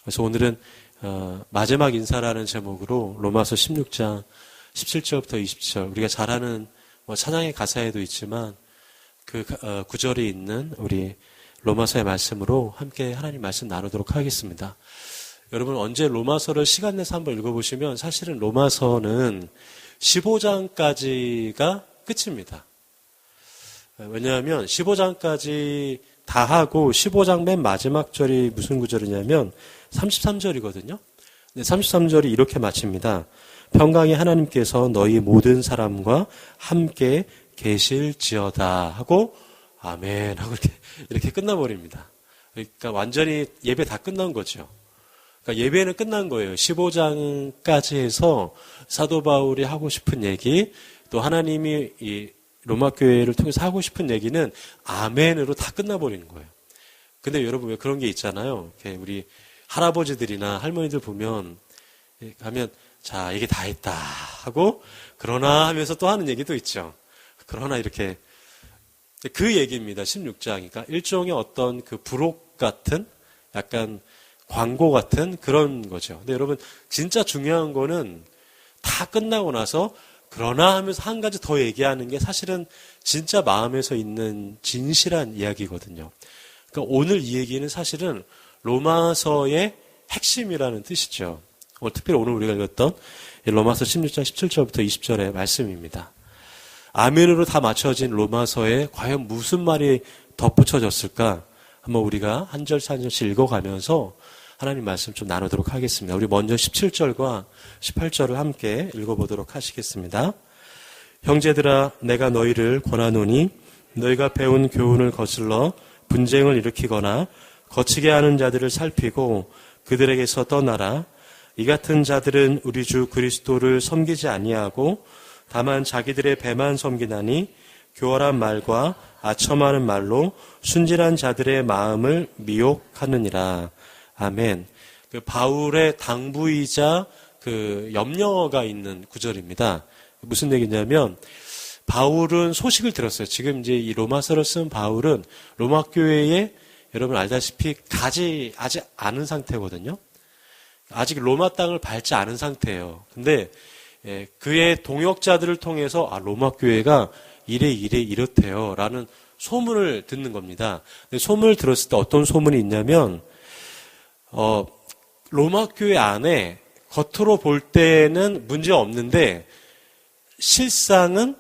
그래서 오늘은 마지막 인사라는 제목으로 로마서 16장 17절부터 20절, 우리가 잘 아는 찬양의 가사에도 있지만 그 구절이 있는 우리 로마서의 말씀으로 함께 하나님 말씀 나누도록 하겠습니다. 여러분, 언제 로마서를 시간 내서 한번 읽어보시면 사실은 로마서는 15장까지가 끝입니다. 왜냐하면 15장까지 다 하고 15장 맨 마지막 절이 무슨 구절이냐면 33절이거든요. 33절이 이렇게 마칩니다. 평강의 하나님께서 너희 모든 사람과 함께 계실지어다 하고 아멘 하고 이렇게 끝나버립니다. 그러니까 완전히 예배 다 끝난 거죠. 그러니까 예배는 끝난 거예요. 15장까지 해서 사도 바울이 하고 싶은 얘기, 또 하나님이 이 로마 교회를 통해서 하고 싶은 얘기는 아멘으로 다 끝나버리는 거예요. 근데 여러분, 왜 그런 게 있잖아요. 이렇게 우리 할아버지들이나 할머니들 보면 하면 자, 얘기 다 했다 하고 그러나 하면서 또 하는 얘기도 있죠. 그러나 이렇게 그 얘기입니다. 16장. 그러니까 일종의 어떤 그 부록 같은 약간 광고 같은 그런 거죠. 근데 여러분, 진짜 중요한 거는 다 끝나고 나서 그러나 하면서 한 가지 더 얘기하는 게 사실은 진짜 마음에서 있는 진실한 이야기거든요. 그러니까 오늘 이 얘기는 사실은 로마서의 핵심이라는 뜻이죠. 특별히 오늘 우리가 읽었던 로마서 16장 17절부터 20절의 말씀입니다. 아멘으로 다 맞춰진 로마서에 과연 무슨 말이 덧붙여졌을까? 한번 우리가 한 절씩 한 절씩 읽어가면서 하나님 말씀 좀 나누도록 하겠습니다. 우리 먼저 17절과 18절을 함께 읽어보도록 하시겠습니다. 형제들아, 내가 너희를 권하노니 너희가 배운 교훈을 거슬러 분쟁을 일으키거나 거치게 하는 자들을 살피고 그들에게서 떠나라. 이 같은 자들은 우리 주 그리스도를 섬기지 아니하고 다만 자기들의 배만 섬기나니 교활한 말과 아첨하는 말로 순진한 자들의 마음을 미혹하느니라. 아멘. 그 바울의 당부이자 그 염려가 있는 구절입니다. 무슨 얘기냐면 바울은 소식을 들었어요. 지금 이제 이 로마서를 쓴 바울은 로마 교회에 여러분 알다시피 가지 아직 않은 상태거든요. 아직 로마 땅을 밟지 않은 상태예요. 근데 그의 동역자들을 통해서 로마 교회가 이렇대요 라는 소문을 듣는 겁니다. 근데 소문을 들었을 때 어떤 소문이 있냐면 로마 교회 안에 겉으로 볼 때는 문제 없는데 실상은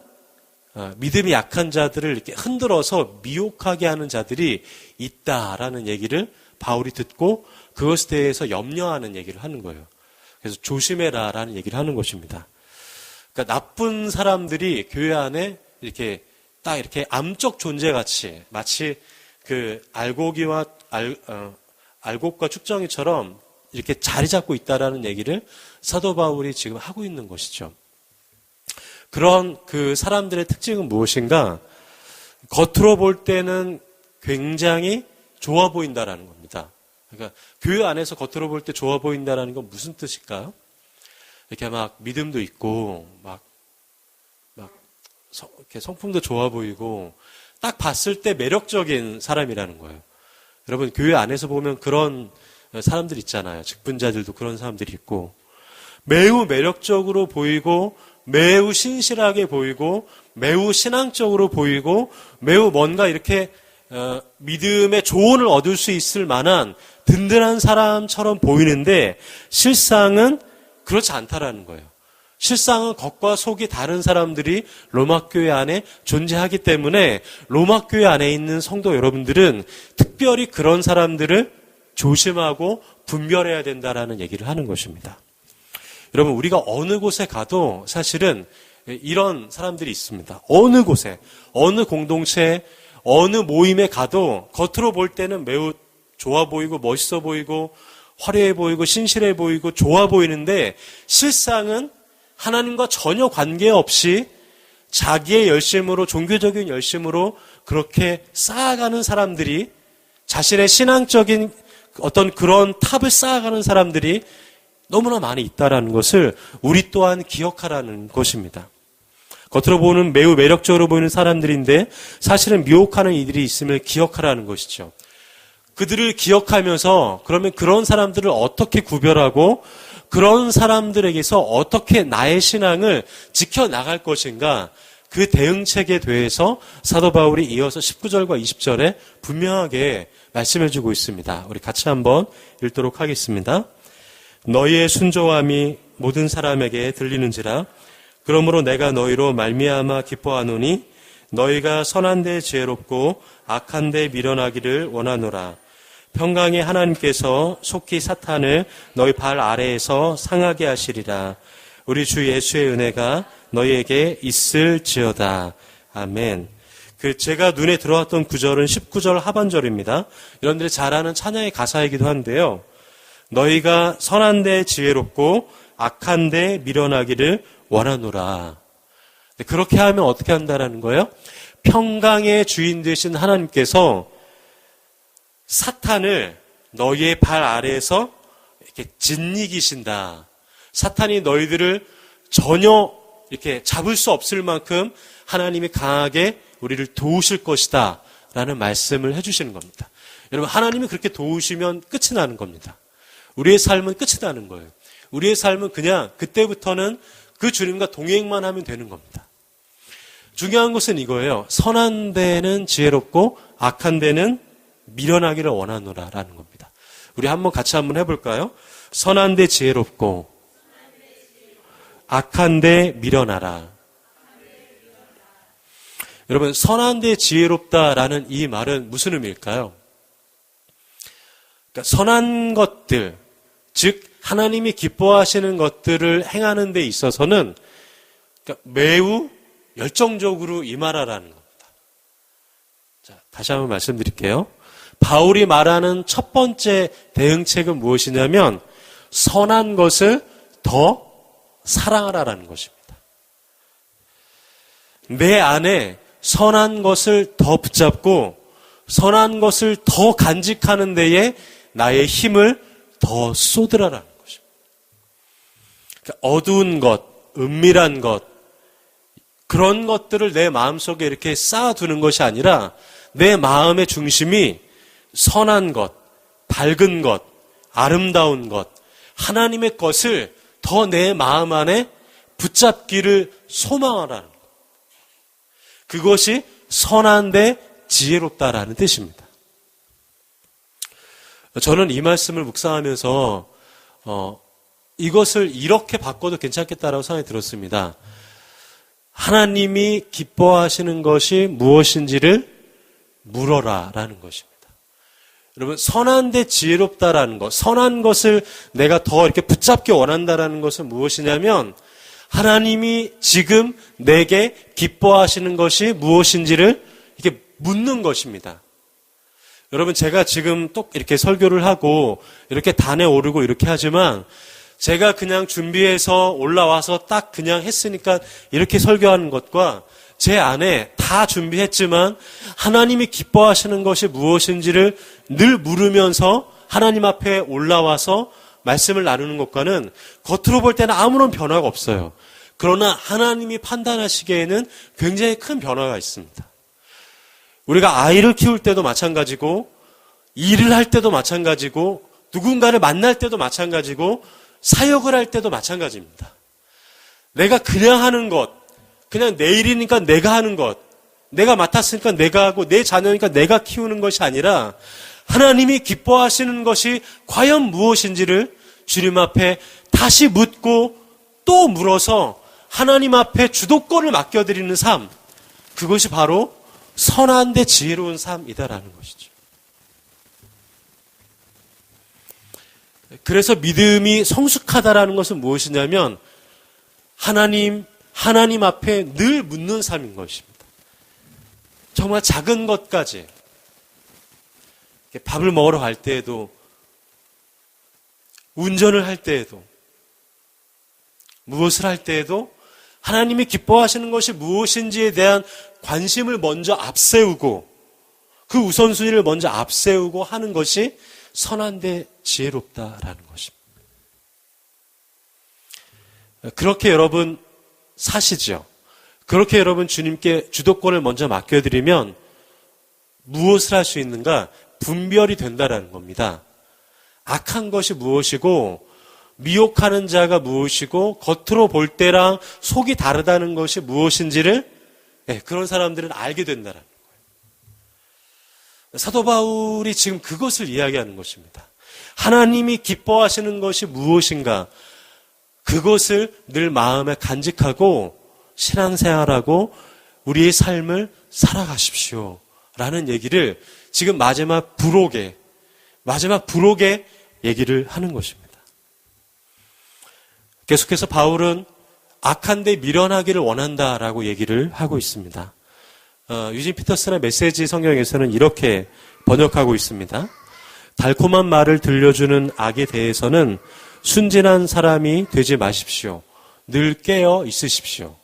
믿음이 약한 자들을 이렇게 흔들어서 미혹하게 하는 자들이 있다라는 얘기를 바울이 듣고 그것에 대해서 염려하는 얘기를 하는 거예요. 그래서 조심해라라는 얘기를 하는 것입니다. 그러니까 나쁜 사람들이 교회 안에 이렇게 딱 이렇게 암적 존재같이 마치 그 알곡과 축정이처럼 이렇게 자리 잡고 있다라는 얘기를 사도 바울이 지금 하고 있는 것이죠. 그런 그 사람들의 특징은 무엇인가? 겉으로 볼 때는 굉장히 좋아 보인다라는 겁니다. 그러니까 교회 안에서 겉으로 볼 때 좋아 보인다라는 건 무슨 뜻일까요? 이렇게 막 믿음도 있고 이렇게 성품도 좋아 보이고 딱 봤을 때 매력적인 사람이라는 거예요. 여러분, 교회 안에서 보면 그런 사람들 있잖아요. 직분자들도 그런 사람들이 있고 매우 매력적으로 보이고 매우 신실하게 보이고 매우 신앙적으로 보이고 매우 뭔가 이렇게 믿음의 조언을 얻을 수 있을 만한 든든한 사람처럼 보이는데 실상은 그렇지 않다라는 거예요. 실상은 겉과 속이 다른 사람들이 로마 교회 안에 존재하기 때문에 로마 교회 안에 있는 성도 여러분들은 특별히 그런 사람들을 조심하고 분별해야 된다라는 얘기를 하는 것입니다. 여러분, 우리가 어느 곳에 가도 사실은 이런 사람들이 있습니다. 어느 곳에, 어느 공동체, 어느 모임에 가도 겉으로 볼 때는 매우 좋아 보이고 멋있어 보이고 화려해 보이고 신실해 보이고 좋아 보이는데 실상은 하나님과 전혀 관계없이 자기의 열심으로, 종교적인 열심으로 그렇게 쌓아가는 사람들이, 자신의 신앙적인 어떤 그런 탑을 쌓아가는 사람들이 너무나 많이 있다라는 것을 우리 또한 기억하라는 것입니다. 겉으로 보는 매우 매력적으로 보이는 사람들인데 사실은 미혹하는 이들이 있음을 기억하라는 것이죠. 그들을 기억하면서 그러면 그런 사람들을 어떻게 구별하고 그런 사람들에게서 어떻게 나의 신앙을 지켜나갈 것인가, 그 대응책에 대해서 사도 바울이 이어서 19절과 20절에 분명하게 말씀해주고 있습니다. 우리 같이 한번 읽도록 하겠습니다. 너희의 순조함이 모든 사람에게 들리는지라. 그러므로 내가 너희로 말미암아 기뻐하노니 너희가 선한 데 지혜롭고 악한 데 미련하기를 원하노라. 평강의 하나님께서 속히 사탄을 너희 발 아래에서 상하게 하시리라. 우리 주 예수의 은혜가 너희에게 있을지어다. 아멘. 제가 눈에 들어왔던 구절은 19절 하반절입니다. 여러분들이 잘 아는 찬양의 가사이기도 한데요. 너희가 선한 데 지혜롭고 악한 데 미련하기를 원하노라. 그렇게 하면 어떻게 한다라는 거예요? 평강의 주인 되신 하나님께서 사탄을 너희의 발 아래에서 이렇게 짓이기신다. 사탄이 너희들을 전혀 이렇게 잡을 수 없을 만큼 하나님이 강하게 우리를 도우실 것이다 라는 말씀을 해주시는 겁니다. 여러분, 하나님이 그렇게 도우시면 끝이 나는 겁니다. 우리의 삶은 끝이 나는 거예요. 우리의 삶은 그냥 그때부터는 그 주님과 동행만 하면 되는 겁니다. 중요한 것은 이거예요. 선한 데는 지혜롭고 악한 데는 미련하기를 원하노라 라는 겁니다. 우리 같이 한번 해볼까요? 선한 데 지혜롭고 악한 데 미련하라. 여러분, 선한 데 지혜롭다라는 이 말은 무슨 의미일까요? 그러니까 선한 것들, 즉 하나님이 기뻐하시는 것들을 행하는 데 있어서는 그러니까 매우 열정적으로 임하라라는 겁니다. 자, 다시 한번 말씀드릴게요. 바울이 말하는 첫 번째 대응책은 무엇이냐면 선한 것을 더 사랑하라라는 것입니다. 내 안에 선한 것을 더 붙잡고 선한 것을 더 간직하는 데에 나의 힘을 더 쏟으라라는 것입니다. 그러니까 어두운 것, 은밀한 것, 그런 것들을 내 마음속에 이렇게 쌓아두는 것이 아니라 내 마음의 중심이 선한 것, 밝은 것, 아름다운 것, 하나님의 것을 더 내 마음 안에 붙잡기를 소망하라는 것. 그것이 선한데 지혜롭다라는 뜻입니다. 저는 이 말씀을 묵상하면서 이것을 이렇게 바꿔도 괜찮겠다라고 생각이 들었습니다. 하나님이 기뻐하시는 것이 무엇인지를 물어라라는 것입니다. 여러분, 선한데 지혜롭다라는 것, 선한 것을 내가 더 이렇게 붙잡기 원한다라는 것은 무엇이냐면 하나님이 지금 내게 기뻐하시는 것이 무엇인지를 이렇게 묻는 것입니다. 여러분, 제가 지금 또 이렇게 설교를 하고 이렇게 단에 오르고 이렇게 하지만 제가 그냥 준비해서 올라와서 딱 그냥 했으니까 이렇게 설교하는 것과 제 안에 다 준비했지만 하나님이 기뻐하시는 것이 무엇인지를 늘 물으면서 하나님 앞에 올라와서 말씀을 나누는 것과는 겉으로 볼 때는 아무런 변화가 없어요. 그러나 하나님이 판단하시기에는 굉장히 큰 변화가 있습니다. 우리가 아이를 키울 때도 마찬가지고 일을 할 때도 마찬가지고 누군가를 만날 때도 마찬가지고 사역을 할 때도 마찬가지입니다. 내가 그냥 하는 것, 그냥 내 일이니까 내가 하는 것, 내가 맡았으니까 내가 하고 내 자녀니까 내가 키우는 것이 아니라 하나님이 기뻐하시는 것이 과연 무엇인지를 주님 앞에 다시 묻고 또 물어서 하나님 앞에 주도권을 맡겨드리는 삶, 그것이 바로 선한데 지혜로운 삶이다라는 것이죠. 그래서 믿음이 성숙하다라는 것은 무엇이냐면 하나님 앞에 늘 묻는 삶인 것입니다. 정말 작은 것까지 밥을 먹으러 갈 때에도, 운전을 할 때에도, 무엇을 할 때에도 하나님이 기뻐하시는 것이 무엇인지에 대한 관심을 먼저 앞세우고 그 우선순위를 먼저 앞세우고 하는 것이 선한데 지혜롭다라는 것입니다. 그렇게 여러분 사시죠. 그렇게 여러분 주님께 주도권을 먼저 맡겨드리면 무엇을 할 수 있는가? 분별이 된다라는 겁니다. 악한 것이 무엇이고 미혹하는 자가 무엇이고 겉으로 볼 때랑 속이 다르다는 것이 무엇인지를 그런 사람들은 알게 된다라는 거예요. 사도 바울이 지금 그것을 이야기하는 것입니다. 하나님이 기뻐하시는 것이 무엇인가, 그것을 늘 마음에 간직하고 신앙생활하고 우리의 삶을 살아가십시오 라는 얘기를 지금 마지막 부록에 얘기를 하는 것입니다. 계속해서 바울은 악한데 미련하기를 원한다라고 얘기를 하고 있습니다. 유진 피터슨의 메시지 성경에서는 이렇게 번역하고 있습니다. 달콤한 말을 들려주는 악에 대해서는 순진한 사람이 되지 마십시오. 늘 깨어 있으십시오.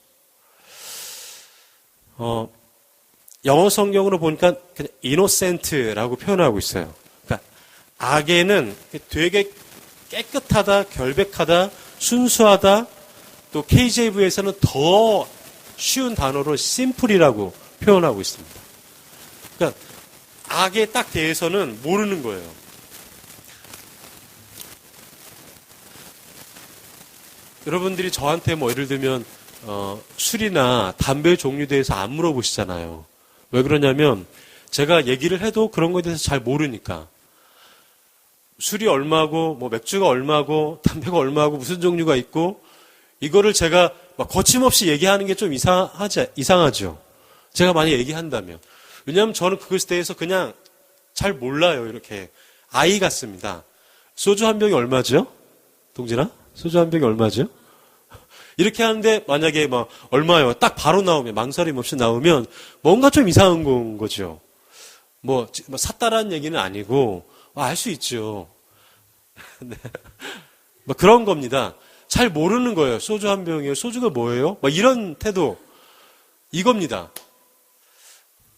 영어 성경으로 보니까 그냥 innocent라고 표현하고 있어요. 그러니까 악에는 되게 깨끗하다, 결백하다, 순수하다, 또 KJV에서는 더 쉬운 단어로 심플이라고 표현하고 있습니다. 그러니까 악에 딱 대해서는 모르는 거예요. 여러분들이 저한테 뭐 예를 들면 술이나 담배 종류에 대해서 안 물어보시잖아요. 왜 그러냐면 제가 얘기를 해도 그런 거에 대해서 잘 모르니까. 술이 얼마고 뭐 맥주가 얼마고 담배가 얼마고 무슨 종류가 있고 이거를 제가 막 거침없이 얘기하는 게 좀 이상하죠. 제가 많이 얘기한다면. 왜냐하면 저는 그것에 대해서 그냥 잘 몰라요. 이렇게 아이 같습니다. 소주 한 병이 얼마죠? 동진아? 소주 한 병이 얼마죠? 이렇게 하는데 만약에 막 얼마요? 딱 바로 나오면 망설임 없이 나오면 뭔가 좀 이상한 거죠. 뭐 샀다라는 얘기는 아니고 알 수 있죠. 네. 뭐 그런 겁니다. 잘 모르는 거예요. 소주 한 병이에요. 소주가 뭐예요? 막 이런 태도 이겁니다.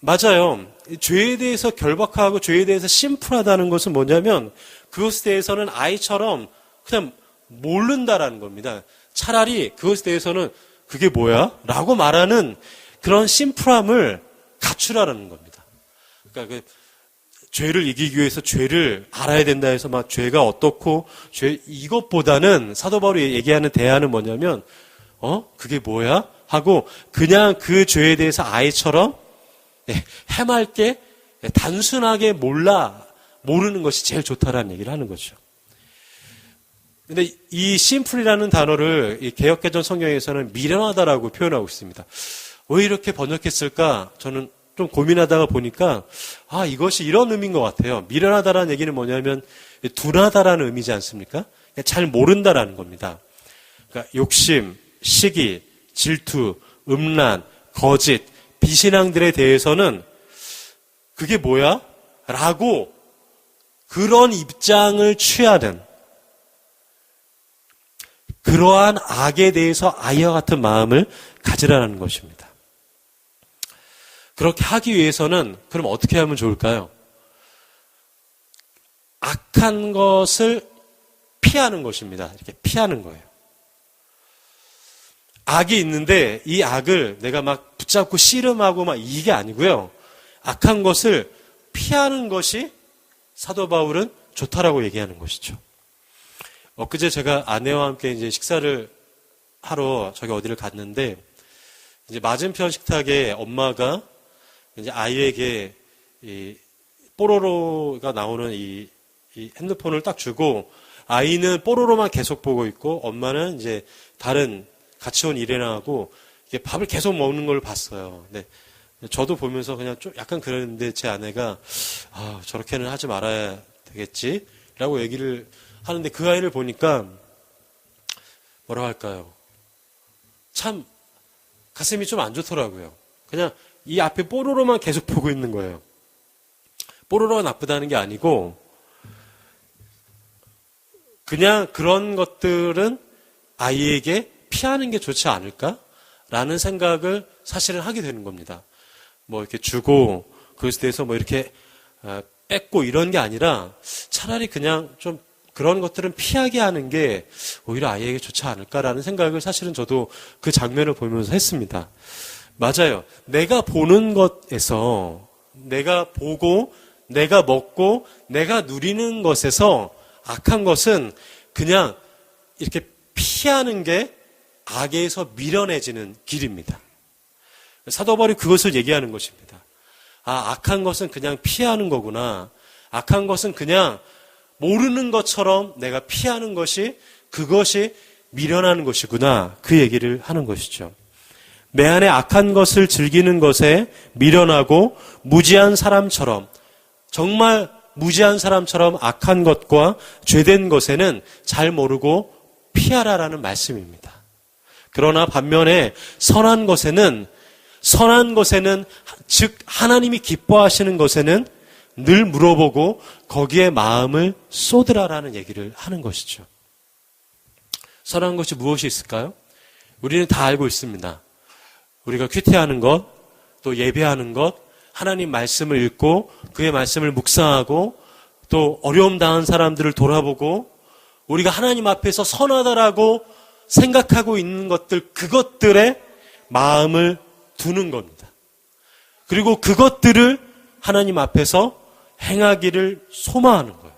맞아요. 죄에 대해서 결박하고 죄에 대해서 심플하다는 것은 뭐냐면 그것에 대해서는 아이처럼 그냥 모른다라는 겁니다. 차라리 그것에 대해서는 그게 뭐야? 라고 말하는 그런 심플함을 갖추라는 겁니다. 그러니까 죄를 이기기 위해서 죄를 알아야 된다 해서 막 죄가 어떻고 이것보다는 사도 바울이 얘기하는 대안은 뭐냐면 그게 뭐야? 하고 그냥 그 죄에 대해서 아이처럼 해맑게 단순하게 모르는 것이 제일 좋다라는 얘기를 하는 거죠. 근데 이 심플이라는 단어를 이 개역개정 성경에서는 미련하다라고 표현하고 있습니다. 왜 이렇게 번역했을까? 저는 좀 고민하다가 보니까 이것이 이런 의미인 것 같아요. 미련하다라는 얘기는 뭐냐면 둔하다라는 의미지 않습니까? 잘 모른다라는 겁니다. 그러니까 욕심, 시기, 질투, 음란, 거짓, 비신앙들에 대해서는 그게 뭐야? 라고 그런 입장을 취하는 그러한 악에 대해서 아이와 같은 마음을 가지라는 것입니다. 그렇게 하기 위해서는 그럼 어떻게 하면 좋을까요? 악한 것을 피하는 것입니다. 이렇게 피하는 거예요. 악이 있는데 이 악을 내가 막 붙잡고 씨름하고 막 이게 아니고요. 악한 것을 피하는 것이 사도 바울은 좋다라고 얘기하는 것이죠. 엊그제 제가 아내와 함께 이제 식사를 하러 저기 어디를 갔는데 이제 맞은편 식탁에 엄마가 이제 아이에게 이 뽀로로가 나오는 이 핸드폰을 딱 주고 아이는 뽀로로만 계속 보고 있고 엄마는 이제 다른 같이 온 일행하고 밥을 계속 먹는 걸 봤어요. 네. 저도 보면서 그냥 좀 약간 그랬는데 제 아내가 저렇게는 하지 말아야 되겠지라고 얘기를 하는데 그 아이를 보니까 뭐라 할까요? 참 가슴이 좀 안 좋더라고요. 그냥 이 앞에 뽀로로만 계속 보고 있는 거예요. 뽀로로가 나쁘다는 게 아니고 그냥 그런 것들은 아이에게 피하는 게 좋지 않을까라는 생각을 사실은 하게 되는 겁니다. 뭐 이렇게 주고 그것에 대해서 뭐 이렇게 뺏고 이런 게 아니라 차라리 그냥 좀 그런 것들은 피하게 하는 게 오히려 아이에게 좋지 않을까라는 생각을 사실은 저도 그 장면을 보면서 했습니다. 맞아요. 내가 보는 것에서 내가 보고 내가 먹고 내가 누리는 것에서 악한 것은 그냥 이렇게 피하는 게 악에서 밀어내지는 길입니다. 사도 바울이 그것을 얘기하는 것입니다. 악한 것은 그냥 피하는 거구나. 악한 것은 그냥 모르는 것처럼 내가 피하는 것이 그것이 미련하는 것이구나. 그 얘기를 하는 것이죠. 내 안에 악한 것을 즐기는 것에 미련하고 무지한 사람처럼, 정말 무지한 사람처럼 악한 것과 죄된 것에는 잘 모르고 피하라라는 말씀입니다. 그러나 반면에 선한 것에는 즉 하나님이 기뻐하시는 것에는 늘 물어보고 거기에 마음을 쏟으라라는 얘기를 하는 것이죠. 선한 것이 무엇이 있을까요? 우리는 다 알고 있습니다. 우리가 큐티하는 것, 또 예배하는 것, 하나님 말씀을 읽고 그의 말씀을 묵상하고 또 어려움 당한 사람들을 돌아보고 우리가 하나님 앞에서 선하다라고 생각하고 있는 것들, 그것들에 마음을 두는 겁니다. 그리고 그것들을 하나님 앞에서 행하기를 소망하는 거예요.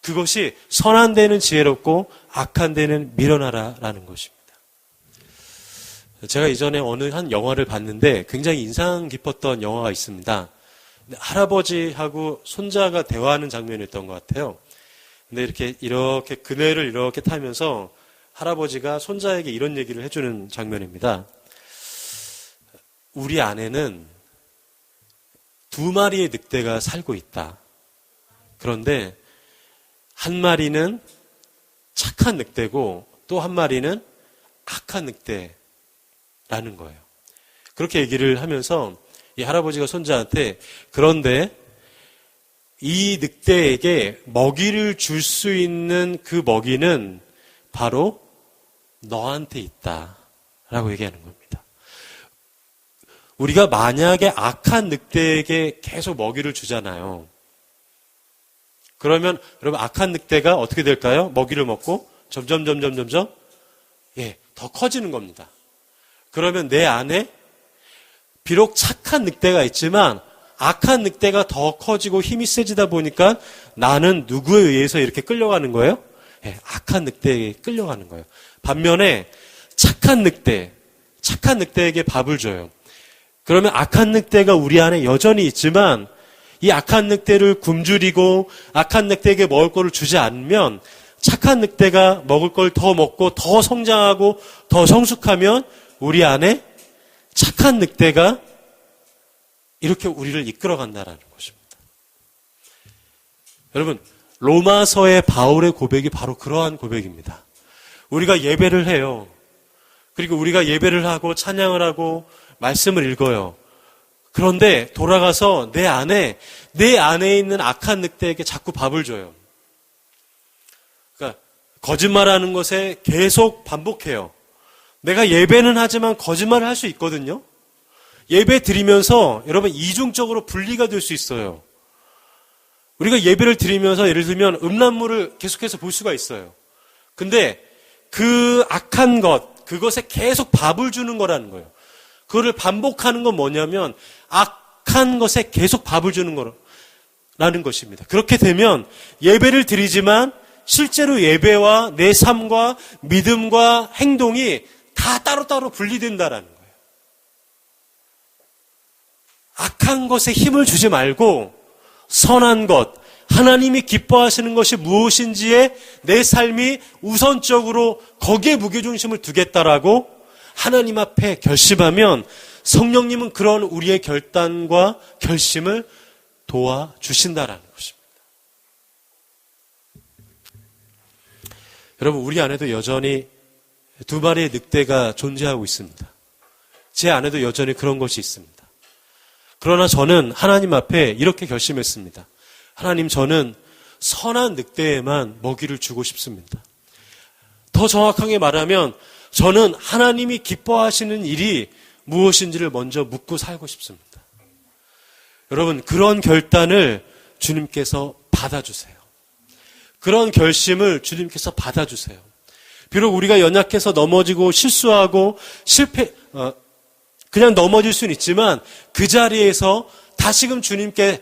그것이 선한 데는 지혜롭고 악한 데는 미련하라라는 것입니다. 제가 이전에 어느 한 영화를 봤는데 굉장히 인상 깊었던 영화가 있습니다. 할아버지하고 손자가 대화하는 장면이었던 것 같아요. 근데 이렇게 그네를 이렇게 타면서 할아버지가 손자에게 이런 얘기를 해주는 장면입니다. 우리 안에는 2마리의 늑대가 살고 있다. 그런데 한 마리는 착한 늑대고 또 한 마리는 악한 늑대라는 거예요. 그렇게 얘기를 하면서 이 할아버지가 손자한테 그런데 이 늑대에게 먹이를 줄 수 있는 그 먹이는 바로 너한테 있다라고 얘기하는 겁니다. 우리가 만약에 악한 늑대에게 계속 먹이를 주잖아요. 그러면 여러분 악한 늑대가 어떻게 될까요? 먹이를 먹고 점점 더 커지는 겁니다. 그러면 내 안에 비록 착한 늑대가 있지만 악한 늑대가 더 커지고 힘이 세지다 보니까 나는 누구에 의해서 이렇게 끌려가는 거예요? 악한 늑대에게 끌려가는 거예요. 반면에 착한 늑대에게 밥을 줘요. 그러면 악한 늑대가 우리 안에 여전히 있지만 이 악한 늑대를 굶주리고 악한 늑대에게 먹을 거를 주지 않으면 착한 늑대가 먹을 걸 더 먹고 더 성장하고 더 성숙하면 우리 안에 착한 늑대가 이렇게 우리를 이끌어간다라는 것입니다. 여러분, 로마서의 바울의 고백이 바로 그러한 고백입니다. 우리가 예배를 해요. 그리고 우리가 예배를 하고 찬양을 하고 말씀을 읽어요. 그런데 돌아가서 내 안에 있는 악한 늑대에게 자꾸 밥을 줘요. 그러니까 거짓말하는 것에 계속 반복해요. 내가 예배는 하지만 거짓말을 할 수 있거든요. 예배 드리면서 여러분 이중적으로 분리가 될 수 있어요. 우리가 예배를 드리면서 예를 들면 음란물을 계속해서 볼 수가 있어요. 근데 그 악한 것, 그것에 계속 밥을 주는 거라는 거예요. 그거를 반복하는 건 뭐냐면 악한 것에 계속 밥을 주는 거라는 것입니다. 그렇게 되면 예배를 드리지만 실제로 예배와 내 삶과 믿음과 행동이 다 따로따로 분리된다라는 거예요. 악한 것에 힘을 주지 말고 선한 것, 하나님이 기뻐하시는 것이 무엇인지에 내 삶이 우선적으로 거기에 무게중심을 두겠다라고 하나님 앞에 결심하면 성령님은 그런 우리의 결단과 결심을 도와주신다라는 것입니다. 여러분, 우리 안에도 여전히 2마리의 늑대가 존재하고 있습니다. 제 안에도 여전히 그런 것이 있습니다. 그러나 저는 하나님 앞에 이렇게 결심했습니다. 하나님, 저는 선한 늑대에만 먹이를 주고 싶습니다. 더 정확하게 말하면 저는 하나님이 기뻐하시는 일이 무엇인지를 먼저 묻고 살고 싶습니다. 여러분, 그런 결단을 주님께서 받아주세요. 그런 결심을 주님께서 받아주세요. 비록 우리가 연약해서 넘어지고 실수하고 그냥 넘어질 수는 있지만 그 자리에서 다시금 주님께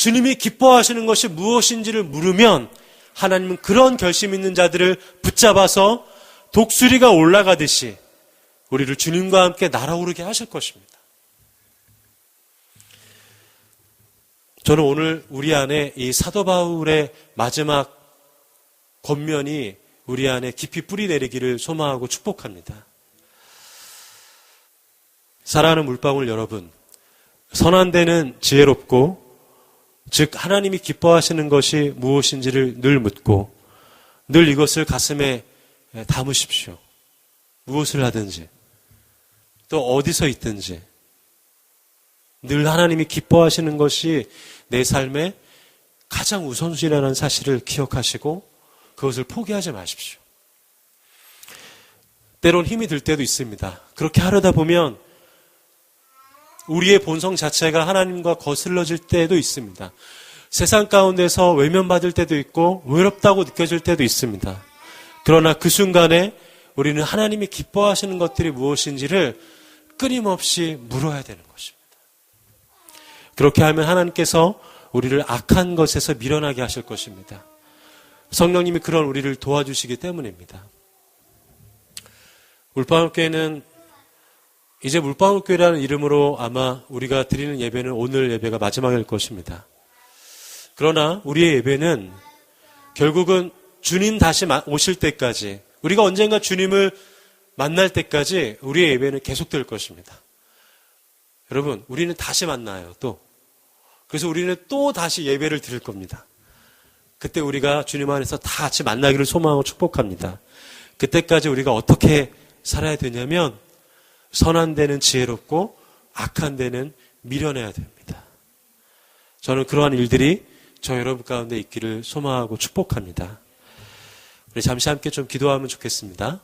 주님이 기뻐하시는 것이 무엇인지를 물으면 하나님은 그런 결심 있는 자들을 붙잡아서 독수리가 올라가듯이 우리를 주님과 함께 날아오르게 하실 것입니다. 저는 오늘 우리 안에 이 사도 바울의 마지막 권면이 우리 안에 깊이 뿌리 내리기를 소망하고 축복합니다. 사랑하는 물방울 여러분, 선한 데는 지혜롭고 즉 하나님이 기뻐하시는 것이 무엇인지를 늘 묻고 늘 이것을 가슴에 담으십시오. 무엇을 하든지 또 어디서 있든지 늘 하나님이 기뻐하시는 것이 내 삶의 가장 우선순위라는 사실을 기억하시고 그것을 포기하지 마십시오. 때론 힘이 들 때도 있습니다. 그렇게 하려다 보면 우리의 본성 자체가 하나님과 거슬러질 때도 있습니다. 세상 가운데서 외면받을 때도 있고 외롭다고 느껴질 때도 있습니다. 그러나 그 순간에 우리는 하나님이 기뻐하시는 것들이 무엇인지를 끊임없이 물어야 되는 것입니다. 그렇게 하면 하나님께서 우리를 악한 것에서 밀어나게 하실 것입니다. 성령님이 그런 우리를 도와주시기 때문입니다. 물방울교회는 이제 물방울교회라는 이름으로 아마 우리가 드리는 예배는 오늘 예배가 마지막일 것입니다. 그러나 우리의 예배는 결국은 주님 다시 오실 때까지, 우리가 언젠가 주님을 만날 때까지 우리의 예배는 계속될 것입니다. 여러분, 우리는 다시 만나요, 또. 그래서 우리는 또 다시 예배를 드릴 겁니다. 그때 우리가 주님 안에서 다 같이 만나기를 소망하고 축복합니다. 그때까지 우리가 어떻게 살아야 되냐면 선한 데는 지혜롭고 악한 데는 미련해야 됩니다. 저는 그러한 일들이 저 여러분 가운데 있기를 소망하고 축복합니다. 우리 잠시 함께 좀 기도하면 좋겠습니다.